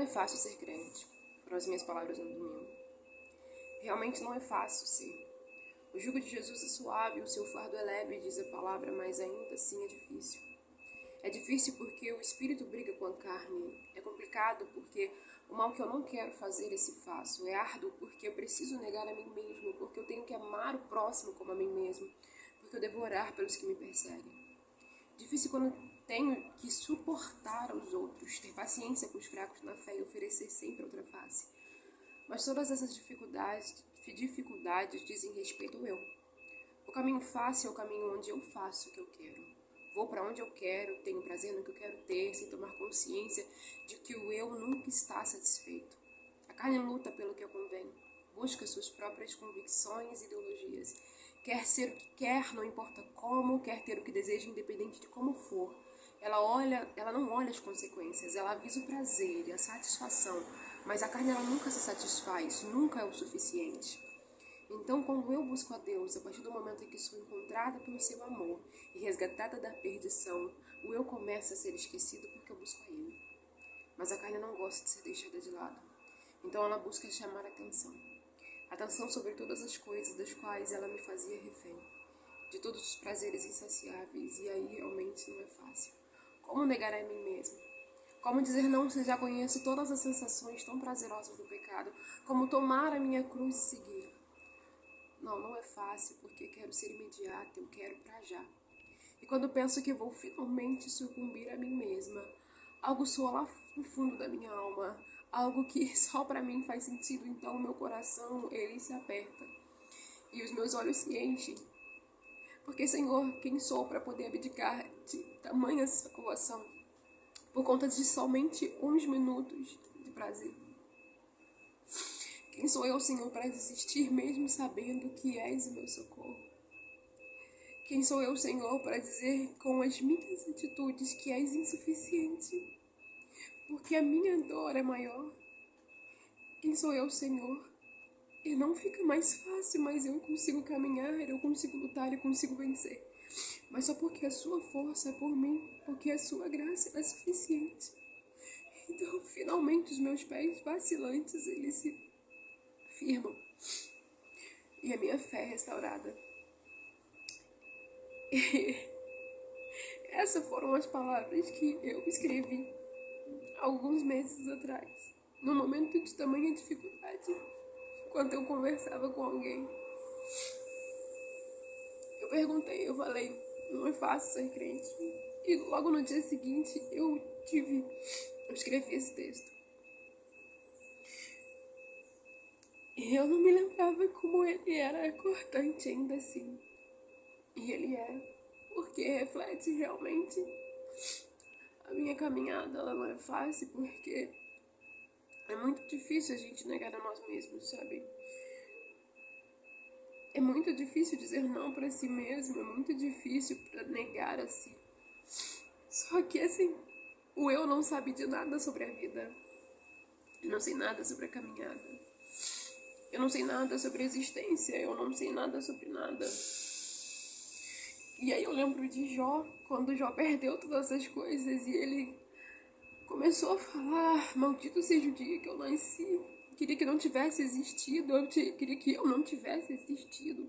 Não é fácil ser crente, foram as minhas palavras no domingo. Realmente não é fácil ser. O jugo de Jesus é suave, o seu fardo é leve, diz a palavra, mas ainda assim é difícil. É difícil porque o espírito briga com a carne. É complicado porque o mal que eu não quero fazer, esse faço. É árduo porque eu preciso negar a mim mesmo, porque eu tenho que amar o próximo como a mim mesmo, porque eu devo orar pelos que me perseguem. Difícil quando tenho que suportar os outros, ter paciência com os fracos na fé e oferecer sempre outra face. Mas todas essas dificuldades dizem respeito ao eu. O caminho fácil é o caminho onde eu faço o que eu quero. Vou para onde eu quero, tenho prazer no que eu quero ter, sem tomar consciência de que o eu nunca está satisfeito. A carne luta pelo que eu convém, busca suas próprias convicções e ideologias. Quer ser o que quer, não importa como, quer ter o que deseja, independente de como for. Ela não olha as consequências, ela avisa o prazer e a satisfação, mas a carne ela nunca se satisfaz, nunca é o suficiente. Então, quando eu busco a Deus, a partir do momento em que sou encontrada pelo seu amor e resgatada da perdição, o eu começa a ser esquecido porque eu busco a Ele. Mas a carne não gosta de ser deixada de lado. Então ela busca chamar atenção. Atenção sobre todas as coisas das quais ela me fazia refém. De todos os prazeres insaciáveis, e aí realmente não é fácil. Como negar a mim mesmo? Como dizer não se já conheço todas as sensações tão prazerosas do pecado? Como tomar a minha cruz e seguir? Não é fácil, porque quero ser imediata, eu quero pra já. E quando penso que vou finalmente sucumbir a mim mesma, algo soa lá no fundo da minha alma, algo que só pra mim faz sentido, então o meu coração, ele se aperta. E os meus olhos se enchem. Porque, Senhor, quem sou para poder abdicar de tamanha salvação por conta de somente uns minutos de prazer? Quem sou eu, Senhor, para desistir mesmo sabendo que és o meu socorro? Quem sou eu, Senhor, para dizer com as minhas atitudes que és insuficiente, porque a minha dor é maior? Quem sou eu, Senhor? E não fica mais fácil, mas eu consigo caminhar, eu consigo lutar, eu consigo vencer. Mas só porque a sua força é por mim, porque a sua graça é suficiente. Então, finalmente, os meus pés vacilantes, eles se firmam. E a minha fé é restaurada. E essas foram as palavras que eu escrevi alguns meses atrás, num momento de tamanha dificuldade, quando eu conversava com alguém. Eu falei, não é fácil ser crente. E logo no dia seguinte eu escrevi esse texto. E eu não me lembrava como ele era cortante ainda assim. E ele é, porque reflete realmente a minha caminhada. Ela não é fácil porque é muito difícil a gente negar a nós mesmos, sabe? É muito difícil dizer não para si mesmo, é muito difícil para negar a si. Só que assim, o eu não sabe de nada sobre a vida. Eu não sei nada sobre a caminhada. Eu não sei nada sobre a existência, eu não sei nada sobre nada. E aí eu lembro de Jó, quando Jó perdeu todas as coisas e ele começou a falar, maldito seja o dia que eu nasci. Queria que não tivesse existido, queria que eu não tivesse existido.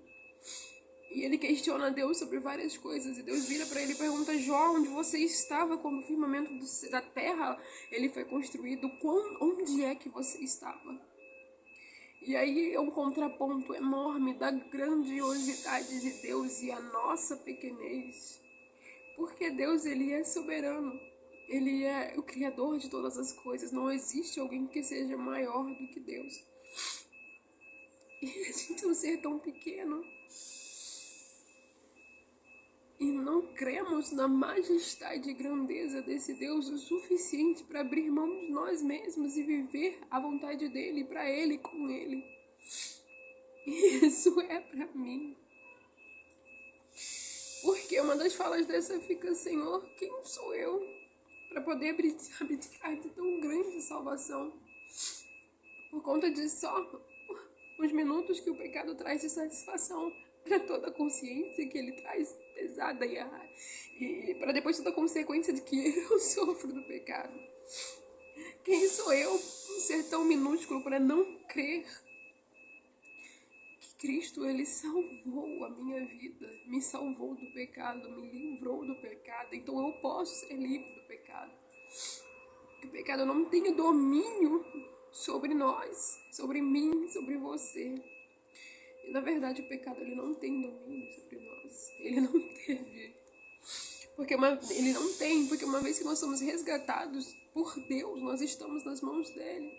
E ele questiona Deus sobre várias coisas, e Deus vira para ele e pergunta, Jó, onde você estava quando o firmamento da terra ele foi construído? Onde é que você estava? E aí é um contraponto enorme da grandiosidade de Deus e a nossa pequenez. Porque Deus, ele é soberano. Ele é o criador de todas as coisas. Não existe alguém que seja maior do que Deus. E a gente é um ser tão pequeno. E não cremos na majestade e grandeza desse Deus o suficiente para abrir mão de nós mesmos e viver a vontade dele, para ele, com ele. E isso é para mim. Porque uma das falas dessa fica, Senhor, quem sou eu para poder abdicar de tão grande salvação? Por conta de só uns minutos que o pecado traz de satisfação para toda a consciência que ele traz pesada e para depois toda a consequência de que eu sofro do pecado. Quem sou eu, um ser tão minúsculo, para não crer que Cristo, ele salvou a minha vida, me salvou do pecado, me livrou do pecado, então eu posso ser livre do pecado. Que o pecado não tenha domínio sobre nós, sobre mim, sobre você. E na verdade o pecado, ele não tem domínio sobre nós. Ele não teve. Ele não tem, porque uma vez que nós somos resgatados por Deus, nós estamos nas mãos dele.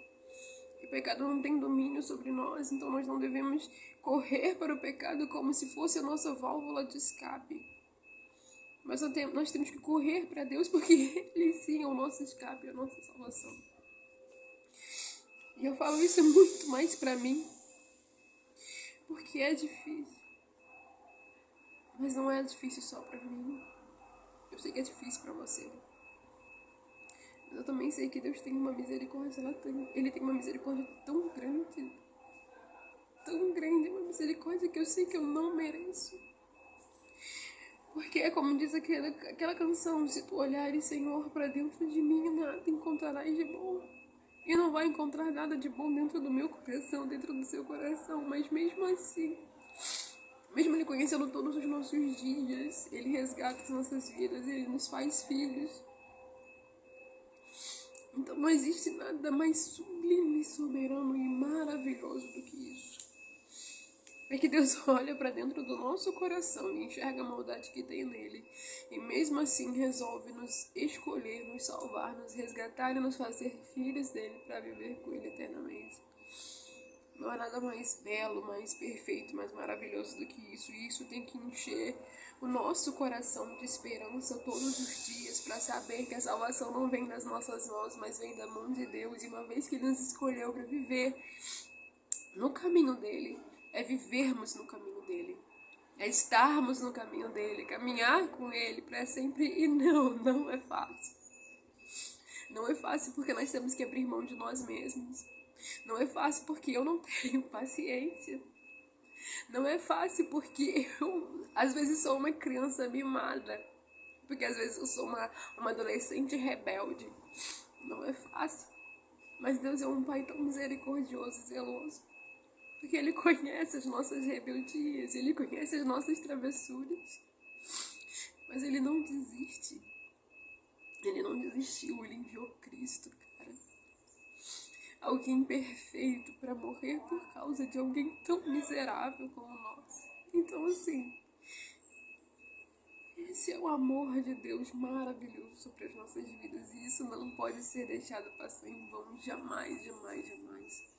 E o pecado não tem domínio sobre nós, então nós não devemos correr para o pecado como se fosse a nossa válvula de escape. Mas nós temos que correr para Deus, porque Ele sim é o nosso escape, a nossa salvação. E eu falo isso muito mais para mim, porque é difícil. Mas não é difícil só para mim. Eu sei que é difícil para você. Mas eu também sei que Deus tem uma misericórdia. Ele tem uma misericórdia tão grande, uma misericórdia que eu sei que eu não mereço. Porque é como diz aquela canção: se tu olhares, Senhor, para dentro de mim, nada encontrarás de bom. E não vai encontrar nada de bom dentro do meu coração, dentro do seu coração. Mas mesmo assim, mesmo Ele conhecendo todos os nossos dias, Ele resgata as nossas vidas, Ele nos faz filhos. Então não existe nada mais sublime, soberano e maravilhoso do que isso. É que Deus olha para dentro do nosso coração e enxerga a maldade que tem nele. E mesmo assim resolve nos escolher, nos salvar, nos resgatar e nos fazer filhos dele para viver com ele eternamente. Não há nada mais belo, mais perfeito, mais maravilhoso do que isso. E isso tem que encher o nosso coração de esperança todos os dias, para saber que a salvação não vem das nossas mãos, mas vem da mão de Deus. E uma vez que Ele nos escolheu para viver no caminho dele, é vivermos no caminho dele, é estarmos no caminho dele, caminhar com ele para sempre. E não é fácil. Não é fácil porque nós temos que abrir mão de nós mesmos. Não é fácil porque eu não tenho paciência. Não é fácil porque eu, às vezes, sou uma criança mimada. Porque às vezes eu sou uma adolescente rebelde. Não é fácil. Mas Deus é um Pai tão misericordioso e zeloso. Porque Ele conhece as nossas rebeldias, Ele conhece as nossas travessuras. Mas Ele não desiste. Ele não desistiu, Ele enviou Cristo, cara. Alguém perfeito para morrer por causa de alguém tão miserável como nós. Então, assim, esse é o amor de Deus maravilhoso sobre as nossas vidas. E isso não pode ser deixado passar em vão. Jamais, jamais, jamais.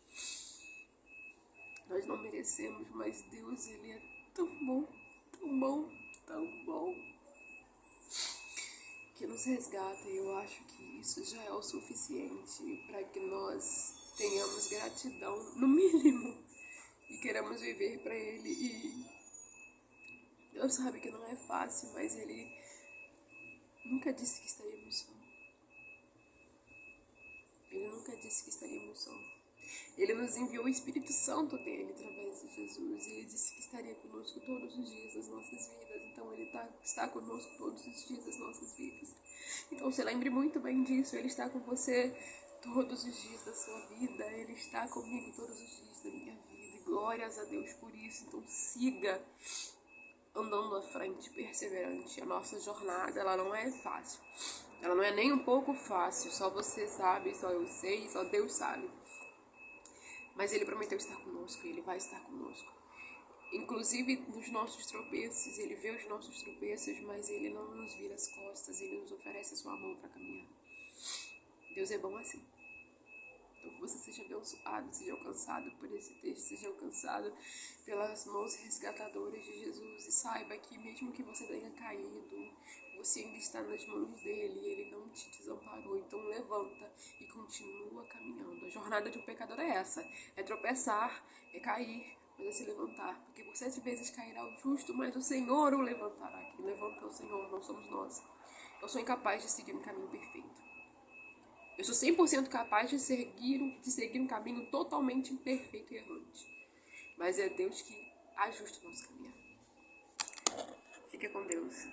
Nós não merecemos, mas Deus, Ele é tão bom, tão bom, tão bom, que nos resgata. E eu acho que isso já é o suficiente para que nós tenhamos gratidão, no mínimo, e queremos viver para Ele. E Deus sabe que não é fácil, mas Ele nunca disse que estaríamos só. Ele nunca disse que estaríamos só. Ele nos enviou o Espírito Santo dele através de Jesus. E Ele disse que estaria conosco todos os dias das nossas vidas. Então Ele está conosco todos os dias das nossas vidas. Então se lembre muito bem disso. Ele está com você todos os dias da sua vida. Ele está comigo todos os dias da minha vida. E glórias a Deus por isso. Então siga andando à frente, perseverante. A nossa jornada, ela não é fácil. Ela não é nem um pouco fácil. Só você sabe, só eu sei, só Deus sabe. Mas Ele prometeu estar conosco e Ele vai estar conosco. Inclusive nos nossos tropeços, Ele vê os nossos tropeços, mas Ele não nos vira as costas, Ele nos oferece a sua mão para caminhar. Deus é bom assim. Então que você seja abençoado, seja alcançado por esse texto, seja alcançado pelas mãos resgatadoras de Jesus. E saiba que mesmo que você tenha caído, você ainda está nas mãos dele e ele não te desamparou. Então levanta e continua caminhando. A jornada de um pecador é essa: é tropeçar, é cair, mas é se levantar. Porque por 7 vezes cairá o justo, mas o Senhor o levantará. Quem levanta é o Senhor, não somos nós. Eu sou incapaz de seguir um caminho perfeito. Eu sou 100% capaz de seguir um caminho totalmente imperfeito e errante. Mas é Deus que ajusta o nosso caminho. Fica com Deus.